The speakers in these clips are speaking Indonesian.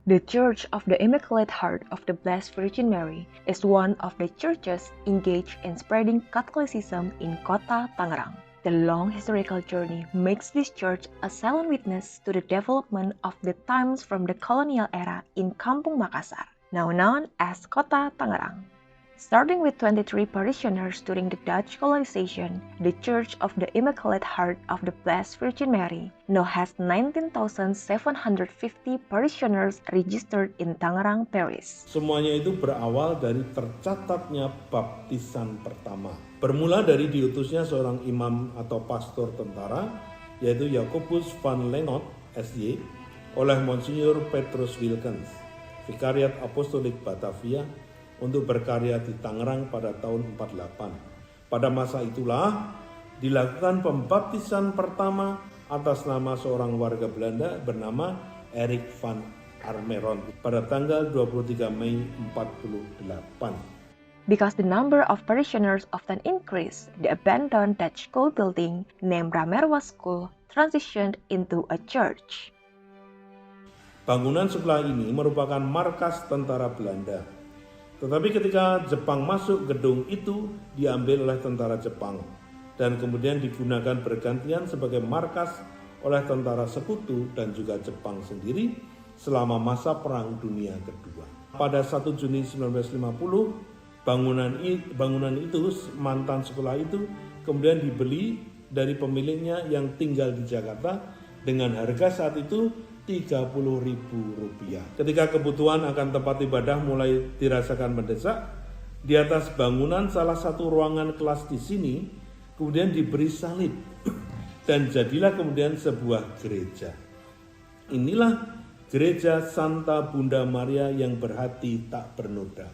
The Church of the Immaculate Heart of the Blessed Virgin Mary is one of the churches engaged in spreading Catholicism in Kota Tangerang. The long historical journey makes this church a silent witness to the development of the times from the colonial era in Kampung Makassar, now known as Kota Tangerang. Starting with 23 parishioners during the Dutch colonization, the Church of the Immaculate Heart of the Blessed Virgin Mary now has 19,750 parishioners registered in Tangerang Parish. Semuanya itu berawal dari tercatatnya baptisan pertama. Bermula dari diutusnya seorang imam atau pastor tentara, yaitu Jacobus van Lennot, SJ, oleh Monsignor Petrus Wilkens, Vikariat Apostolik Batavia, untuk berkarya di Tangerang pada tahun 48. Pada masa itulah dilakukan pembaptisan pertama atas nama seorang warga Belanda bernama Erik van Armeron pada tanggal 23 Mei 48. Because the number of parishioners often increased, the abandoned Dutch school building named Ramerwa School transitioned into a church. Bangunan sekolah ini merupakan markas tentara Belanda. Tetapi ketika Jepang masuk, gedung itu diambil oleh tentara Jepang dan kemudian digunakan bergantian sebagai markas oleh tentara sekutu dan juga Jepang sendiri selama masa Perang Dunia Kedua. Pada 1 Juni 1950, bangunan itu, mantan sekolah itu, kemudian dibeli dari pemiliknya yang tinggal di Jakarta dengan harga saat itu Rp30.000. Ketika kebutuhan akan tempat ibadah mulai dirasakan mendesak, di atas bangunan salah satu ruangan kelas di sini kemudian diberi salib dan jadilah kemudian sebuah gereja. Inilah gereja Santa Bunda Maria yang berhati tak bernoda.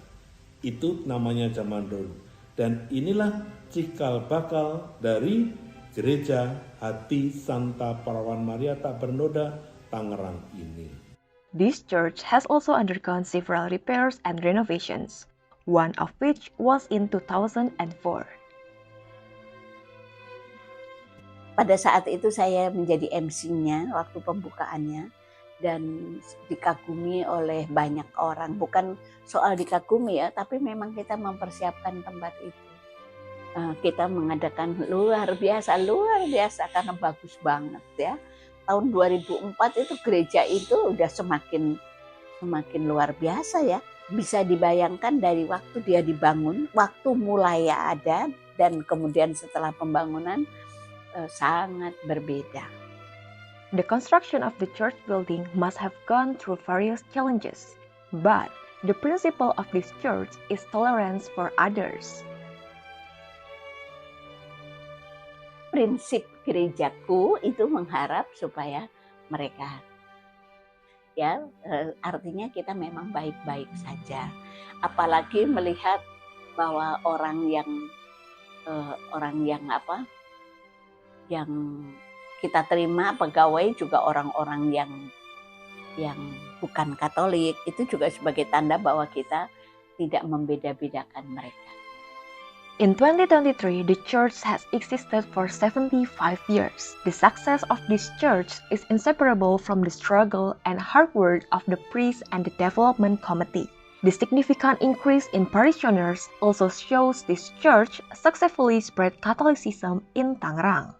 Itu namanya zaman dulu. Dan inilah cikal bakal dari gereja Hati Santa Perawan Maria tak bernoda Tangerang ini. This church has also undergone several repairs and renovations, one of which was in 2004. Pada saat itu saya menjadi MC-nya waktu pembukaannya dan dikagumi oleh banyak orang. Bukan soal dikagumi ya, tapi memang kita mempersiapkan tempat itu. Kita mengadakan luar biasa karena bagus banget ya. Tahun 2004 itu gereja itu udah semakin luar biasa ya. Bisa dibayangkan dari waktu dia dibangun, waktu mulai ada dan kemudian setelah pembangunan sangat berbeda. The construction of the church building must have gone through various challenges, but the principle of this church is tolerance for others. Prinsip gerejaku itu mengharap supaya mereka artinya kita memang baik-baik saja, apalagi melihat bahwa orang yang kita terima pegawai juga orang-orang yang bukan Katolik, itu juga sebagai tanda bahwa kita tidak membeda-bedakan mereka. In 2023, the church has existed for 75 years. The success of this church is inseparable from the struggle and hard work of the priests and the development committee. The significant increase in parishioners also shows this church successfully spread Catholicism in Tangerang.